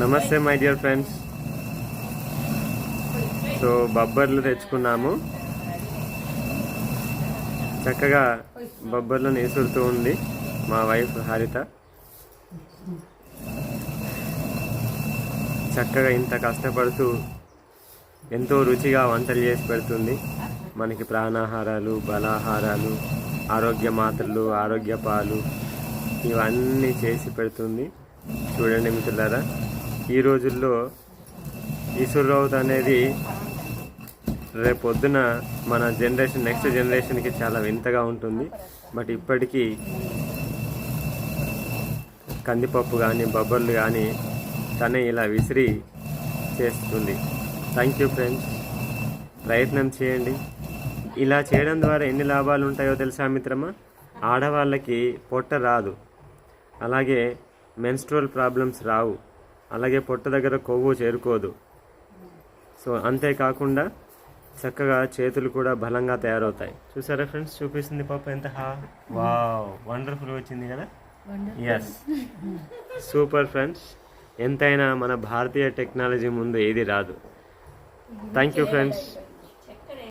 నమస్తే my dear friends. So బొబ్బర్లు తెచ్చుకున్నాము. చక్కగా బొబ్బర్లను వేసుడుతూ ఉంది మా వైఫ్ హరిత. చక్కగా ఇంత కష్టపడుతూ ఎంతో రుచిగా వంటలు చేసి పెడుతుంది. మనకి ప్రాణాహారాలు, బలాహారాలు, ఆరోగ్య మాత్రలు, ఆరోగ్య పాలు ఇవన్నీ చేసి పెడుతుంది. చూడండి మిత్రులారా, ఈ రోజుల్లో ఈశ్వరరావు అనేది రేపొద్దున మన జనరేషన్, నెక్స్ట్ జనరేషన్కి చాలా వింతగా ఉంటుంది. బట్ ఇప్పటికీ కందిపప్పు కానీ బొబ్బర్లు కానీ తనే ఇలా విసిరి చేస్తుంది. Thank you friends. ప్రయత్నం చేయండి. ఇలా చేయడం ద్వారా ఎన్ని లాభాలు ఉంటాయో తెలుసా మిత్రమా? ఆడవాళ్ళకి పొట్ట రాదు, అలాగే మెన్స్ట్రువల్ ప్రాబ్లమ్స్ రావు, అలాగే పొట్ట దగ్గర కొవ్వు చేరుకోదు. సో అంతేకాకుండా చక్కగా చేతులు కూడా బలంగా తయారవుతాయి. చూసారా ఫ్రెండ్స్, చూపిస్తుంది పాప ఎంత వావ్ వండర్ఫుల్ వచ్చింది కదా. Yes, super friends. ఎంతైనా మన భారతీయ టెక్నాలజీ ముందు ఏది రాదు. Thank you friends.